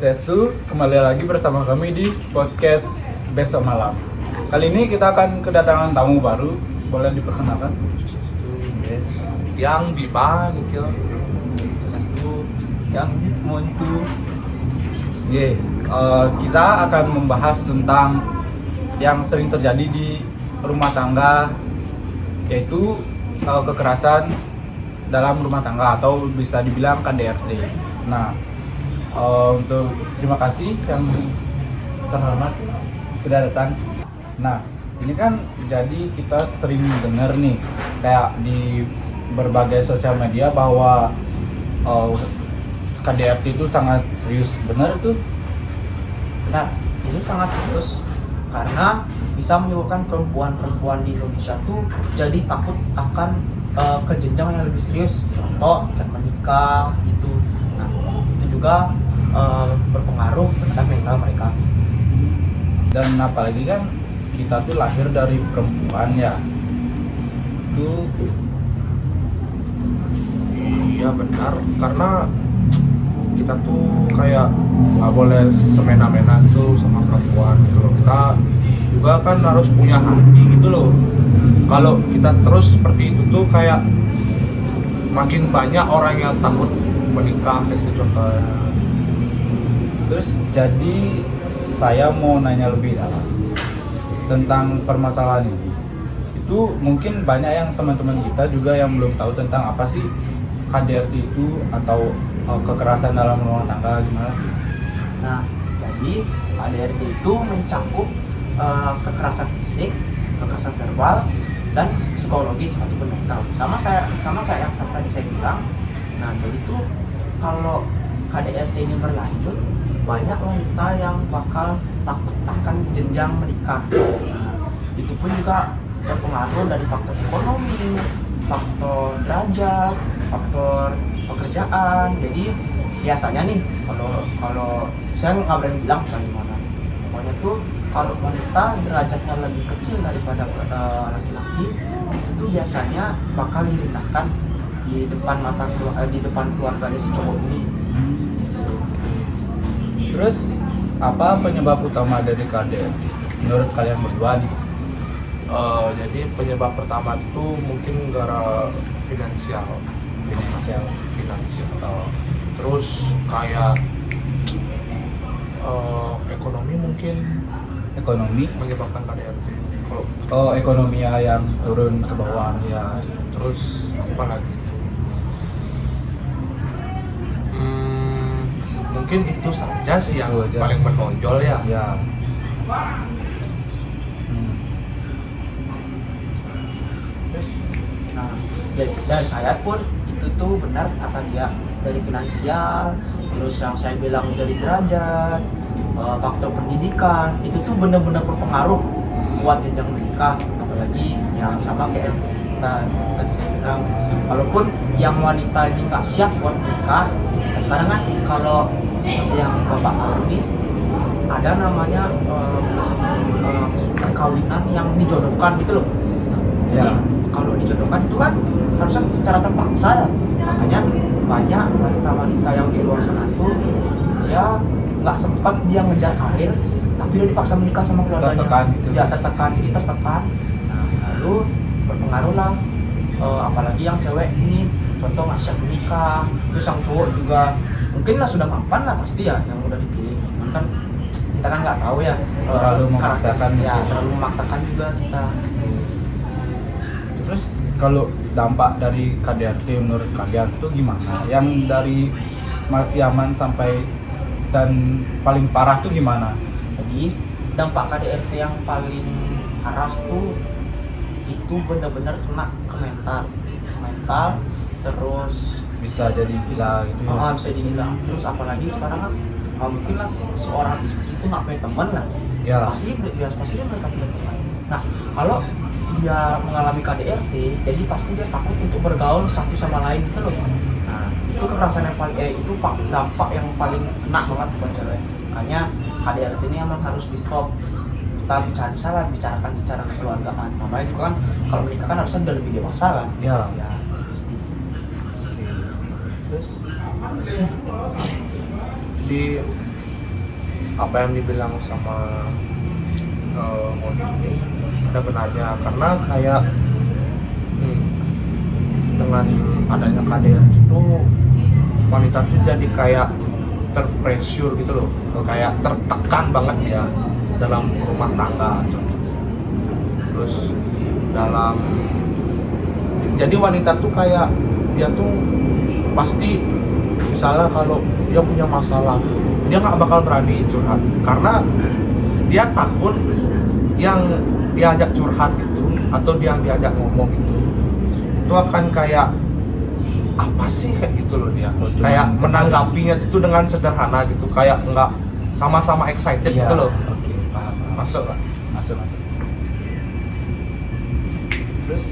Swastiastu, kembali lagi bersama kami di podcast Besok Malam. Kali ini kita akan kedatangan tamu baru, boleh diperkenalkan? Yang Bipa gitu, Swastiastu, yang Muntu. Kita akan membahas tentang yang sering terjadi di rumah tangga, yaitu kekerasan dalam rumah tangga atau bisa dibilang KDRT. Nah, untuk terima kasih yang terhormat sudah datang. Nah, ini kan jadi kita sering dengar nih kayak di berbagai sosial media bahwa KDRT itu sangat serius, benar itu? Nah, ini sangat serius karena bisa menyebabkan perempuan-perempuan di Indonesia tuh jadi takut akan ke jenjang yang lebih serius, contoh akan menikah gitu. Nah, itu juga berpengaruh terhadap mental mereka. Dan apalagi kan kita tuh lahir dari perempuan ya, itu Iya benar, karena kita tuh kayak nggak boleh semena-mena tuh sama perempuan gitu loh. Kita juga kan harus punya hati gitu loh. Kalau kita terus seperti itu tuh kayak makin banyak orang yang takut menikah kayak gitu contohnya. terus jadi saya mau nanya lebih dalam tentang permasalahan ini. Itu mungkin banyak yang teman-teman kita juga yang belum tahu tentang apa sih KDRT itu atau kekerasan dalam rumah tangga gimana sih? Nah, jadi KDRT itu mencakup kekerasan fisik, kekerasan verbal, dan psikologis ataupun mental. Sama kayak yang tadi saya bilang. Nah, jadi tuh kalau KDRT ini berlanjut, banyak wanita yang bakal takut akan jenjang menikah. Nah, itu pun juga berpengaruh dari faktor ekonomi, faktor derajat, faktor pekerjaan. Jadi biasanya nih kalau saya nggak berani bilang bagaimana, pokoknya tuh kalau wanita derajatnya lebih kecil daripada laki-laki, itu biasanya bakal direndahkan di depan keluarganya si cowok ini. Terus apa penyebab utama dari KDRT menurut kalian berdua nih? Jadi penyebab pertama itu mungkin gara finansial. Terus kayak ekonomi mungkin Ekonomi? menyebabkan KDRT. Ekonomi yang turun ke bawah ya. Terus apa lagi? Mungkin itu saja sih yang Itu aja. paling menonjol ya. Ya. Nah, dari saya pun itu tuh benar kata dia, dari finansial, terus yang saya bilang dari derajat, faktor pendidikan, itu tuh benar-benar berpengaruh buat jenjang menikah. Apalagi yang sama kayak tadi saya bilang, walaupun yang wanita ini nggak siap buat menikah, nah sekarang kan kalau seperti yang Bapak tahu ini ada namanya perkawinan yang dijodohkan gitu loh. Jadi kalau dijodohkan itu kan harusnya secara terpaksa ya. Makanya banyak wanita-wanita yang di luar sana tuh dia nggak sempat dia ngejar karir, tapi dia dipaksa menikah sama keluarganya. Tertekan gitu. Ya tertekan, jadi tertekan. Nah, lalu berpengaruh lah. Apalagi yang cewek ini, contoh nggak siap menikah, terus yang cowok juga mungkin lah sudah mapan lah pasti ya yang udah dipilih. Cuman kan kita kan nggak tahu ya. Terlalu memaksakan ya, gitu. terlalu memaksakan juga kita. Terus kalau dampak dari KDRT menurut kalian itu gimana? Yang dari masih aman sampai dan paling parah tuh gimana? Jadi dampak KDRT yang paling parah tuh itu benar-benar kena ke mental, terus Bisa jadi gila gitu ya? bisa digila. Terus apalagi sekarang kan nggak mungkin lah seorang istri itu nggak punya teman lah. Ya. Pasti mereka punya teman. Nah, kalau dia mengalami KDRT, jadi pasti dia takut untuk bergaul satu sama lain gitu loh. Nah, itu kekerasan yang paling dampak yang paling kena banget buat cewek. Makanya KDRT ini emang harus di stop. Kita bicarakan secara kekeluargaan. Namanya juga kan kalau menikah kan harusnya udah lebih dewasa kan. Ya. Ya, pasti. Terus Di apa yang dibilang sama Moni ini ada benarnya, karena kayak dengan adanya KDRT itu wanita tuh jadi kayak terpressure gitu loh, kayak tertekan banget ya dalam rumah tangga. Terus dalam, jadi wanita tuh kayak dia tuh pasti misalnya kalau dia punya masalah dia nggak bakal berani curhat karena dia takut yang diajak curhat itu atau dia yang diajak ngomong itu akan kayak apa sih kayak gitu loh, dia kayak menanggapinya itu dengan sederhana gitu, kayak nggak sama-sama excited Iya, gitu loh. oke, paham. Masuk lah. Masuk. Terus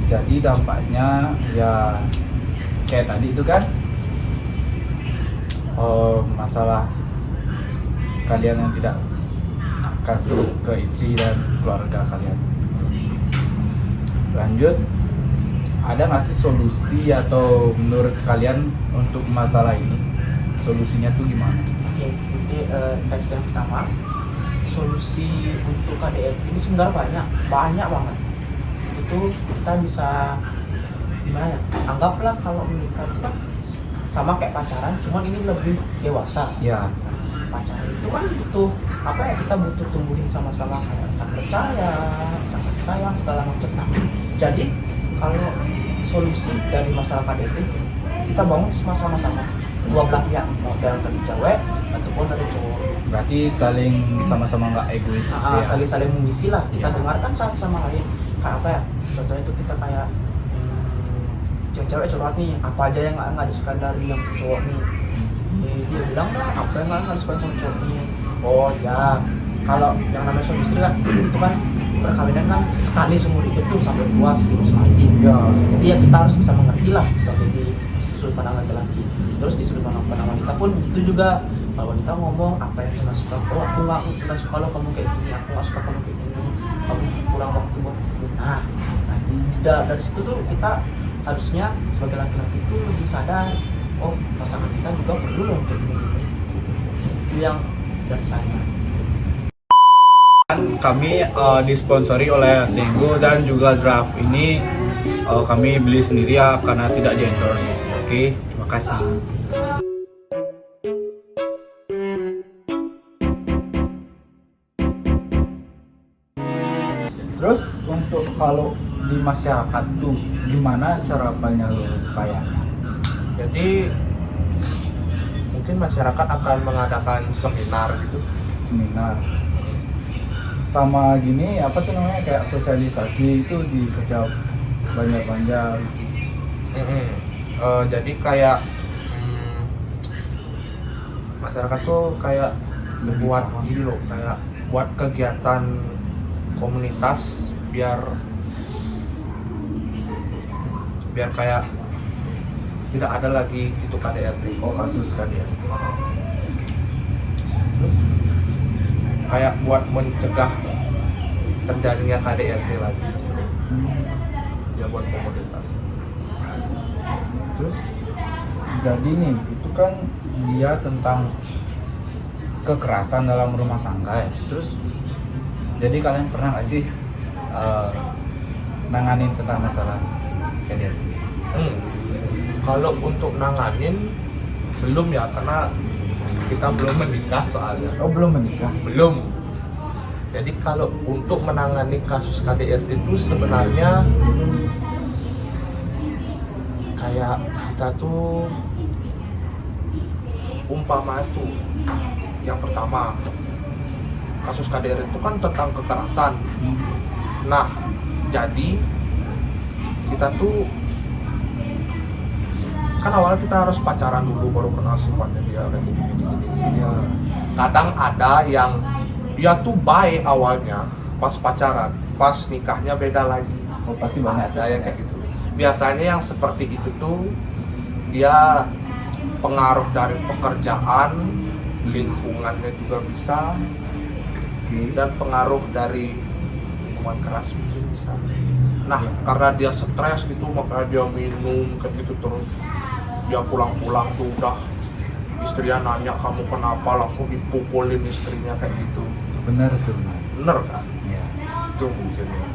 jadi dampaknya ya kayak tadi itu kan, masalah kalian yang tidak kasih ke istri dan keluarga kalian. Lanjut, ada nggak sih solusi atau menurut kalian untuk masalah ini? Solusinya tuh gimana? Oke, jadi teks yang pertama, solusi untuk KDRT ini sebenarnya banyak banget. Itu kita bisa gimana ya? Anggaplah kalau menikah itu kan sama kayak pacaran, cuman ini lebih dewasa. Ya, Pacaran itu kan butuh apa ya, kita butuh tumbuhin sama-sama kayak rasa percaya, rasa kasih sayang, segala macam. Nah, jadi kalau solusi dari masalah KDRT kita bangun semua sama-sama kedua belah pihak, mau dari cewek ataupun dari cowok. berarti saling sama-sama nggak egois. Nah, ya. saling mengisi lah, kita Iya. dengarkan satu sama lain. Kayak apa ya, contohnya itu kita kayak cewek-cewek curhat nih, apa aja yang nggak disukai dari yang si cowok nih. Dia bilang lah apa yang nggak disukai sama cowok nih. Oh ya, kalau yang namanya suami istri kan itu kan perkawinan kan sekali seumur hidup tuh sampai tua terus mati. Ya. Jadi ya kita harus bisa mengerti lah sebagai di sudut pandang laki-laki. Terus di sudut pandang wanita pun itu juga, kalau wanita ngomong apa yang kita suka, oh aku nggak suka lo kamu kayak gini, aku nggak suka kamu kayak gini, kamu kurang waktu buat aku. Nah dari situ tuh kita harusnya sebagai laki-laki itu lebih sadar, oh pasangan kita juga perlu loh kayak gini. Itu yang dari saya. Kami disponsori oleh Lego dan juga Draft ini kami beli sendiri ya karena tidak di endorse. Oke, terima kasih. Terus untuk kalau di masyarakat tuh gimana cara penyelesaiannya? Jadi mungkin masyarakat akan mengadakan seminar gitu. Seminar sama gini apa tuh namanya kayak sosialisasi itu di kerja banyak-banyak. Jadi kayak masyarakat tuh kayak buat gini loh, kayak buat kegiatan komunitas biar kayak tidak ada lagi itu KDRT. Oh, kasus KDRT. Terus kayak buat mencegah terjadinya KDRT lagi. Ya buat komunitas. Terus jadi nih itu kan dia tentang kekerasan dalam rumah tangga ya. Terus jadi kalian pernah nggak sih nanganin tentang masalah KDRT? Kalau untuk nanganin belum ya, karena kita belum menikah soalnya. Oh, belum menikah? Belum. Jadi kalau untuk menangani kasus KDRT itu sebenarnya kayak kita tuh umpama tuh yang pertama, kasus KDRT itu kan tentang kekerasan. Nah, jadi kita tuh kan awalnya kita harus pacaran dulu baru kenal sifatnya dia kayak gini. Ya. Kadang ada yang dia tuh baik awalnya pas pacaran, pas nikahnya beda lagi. Oh, pasti banyak Ada yang kayak gitu. Biasanya yang seperti itu tuh dia pengaruh dari pekerjaan, lingkungannya juga bisa, dan pengaruh dari minuman keras mungkin bisa. Nah, karena dia stres gitu, makanya dia minum kayak gitu terus. Dia pulang-pulang tuh udah istrinya nanya kamu kenapa langsung dipukulin istrinya kayak gitu. Bener tuh. Bener kan? Iya. Itu mungkin ya.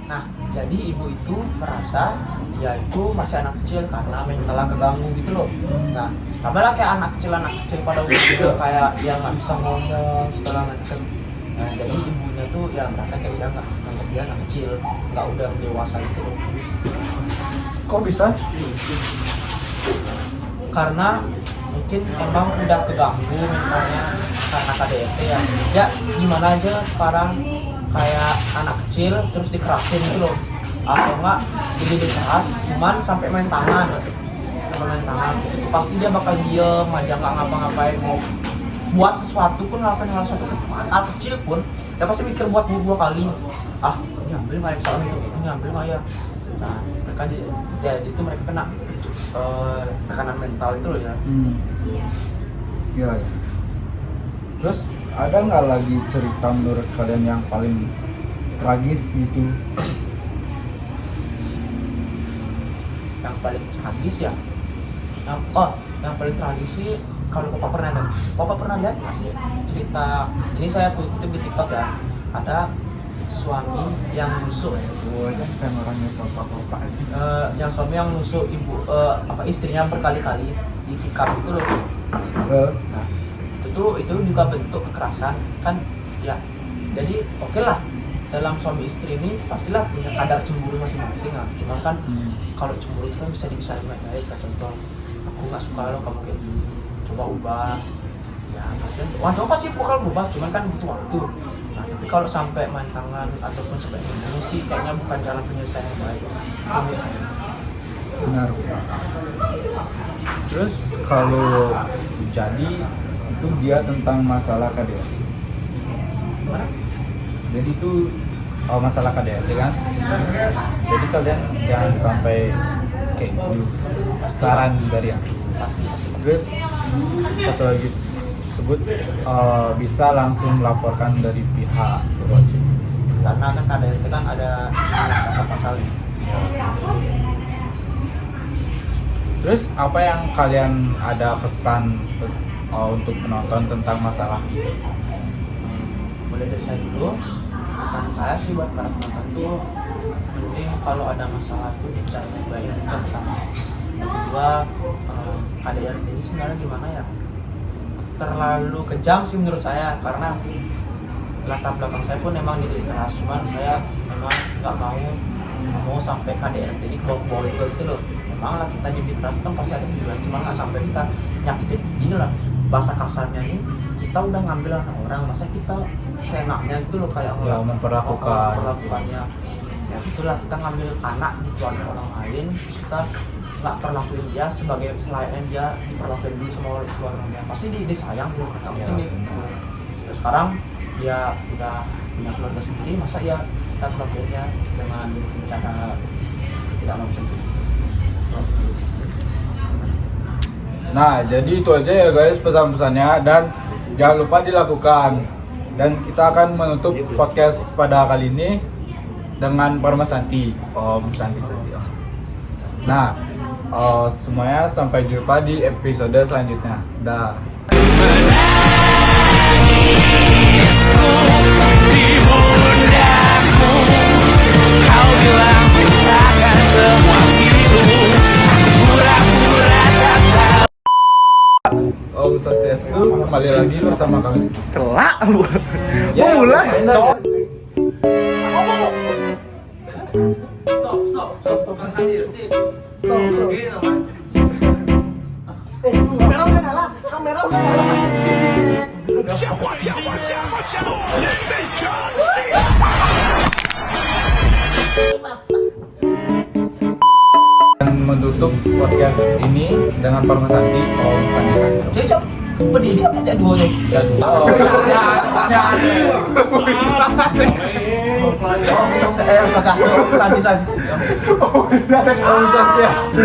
Nah, jadi ibu itu merasa dia itu masih anak kecil karena mentalnya keganggu gitu loh. Nah, sama lah kayak anak kecil pada umumnya kayak dia nggak bisa ngomong segala macam. Nah, jadi ibunya tuh ya merasa kayak dia nggak nganggap dia anak kecil, nggak udah dewasa gitu loh. Kok bisa? Karena mungkin emang udah keganggu mentalnya karena KDRT ya. Ya gimana aja sekarang kayak anak kecil terus dikerasin gitu loh, atau enggak jadi dikeras cuman sampai main tangan gitu, pasti dia bakal diem aja nggak ngapa-ngapain, mau buat sesuatu pun melakukan hal sesuatu hal kecil pun dia pasti mikir buat dua kali, ini ambil nggak ya misalnya gitu, ini ambil nggak ya. Nah mereka jadi itu mereka kena tekanan mental itu loh ya. Iya. Terus ada nggak lagi cerita menurut kalian yang paling tragis gitu? Yang paling tragis ya? Yang paling tragis sih kalau Papa pernah lihat nggak sih cerita ini, saya kutip di TikTok ya, ada suami yang nusuk Kan orangnya bapak-bapak yang suami yang nusuk istrinya berkali-kali di tikar itu loh. Nah, itu juga bentuk kekerasan kan ya. Jadi oke lah, dalam suami istri ini pastilah punya kadar cemburu masing-masing lah. Cuma kan kalau cemburu itu kan bisa dipisahin baik-baik. Contoh, aku nggak suka lo kamu kayak gini, coba ubah. Ya kasihan. Coba pasti bakal berubah, cuman kan butuh waktu. Nah tapi kalau sampai main tangan ataupun sampai membunuh sih kayaknya bukan jalan penyelesaian yang baik. Itu menurut saya. Benar. Terus kalau jadi itu dia tentang masalah KDRT. Gimana? Jadi itu masalah KDRT kan. Jadi kalian jangan sampai kayak gitu. Saran dari aku. Pasti. Terus satu lagi sebut bisa langsung melaporkan dari pihak berwajib. Karena kan KDRT kan ada pasal-pasalnya. Terus apa yang kalian ada pesan untuk penonton tentang masalah ini? Mulai dari saya dulu, pesan saya sih buat para penonton tuh penting kalau ada masalah tuh dicari baik-baik itu pertama. Yang kedua, KDRT ini sebenarnya gimana ya? Terlalu kejam sih menurut saya, karena latar belakang saya pun memang dididik keras, cuman saya memang nggak mau sampai KDRT ini ke bawah juga gitu loh. Memang lah kita dididik keras kan pasti ada tujuan, cuman nggak sampai kita nyakitin. Inilah bahasa kasarnya nih, kita udah ngambil anak orang, masa kita seenaknya gitu loh kayak memperlakukannya. Ya itulah, kita ngambil anak di keluarga orang lain, terus kita nggak perlakuin dia sebagai selayaknya dia diperlakuin dulu sama keluarganya. Pasti disayang dulu kan, mungkin nih. Sekarang dia udah punya keluarga sendiri, masa ya kita perlakuinnya dengan cara tidak mau sentuh. Nah, jadi itu aja ya guys pesan-pesannya, dan jangan lupa dilakukan. Dan kita akan menutup podcast pada kali ini dengan Parma Santi, Om Santi saja. Nah, semuanya sampai jumpa di episode selanjutnya. Dah. Kau bilang takkan semua itu pura-pura tak tahu. Om Swastiastu, kembali lagi bersama kami. Celak. Ya, mulai. Stop. Kamera udah nyala. Dan menutup podcast ini dengan Parma Santi, Om Santi saja. Jadi cok, berdiri apa aja dua nih? Dan Santi. Om Swastiastu.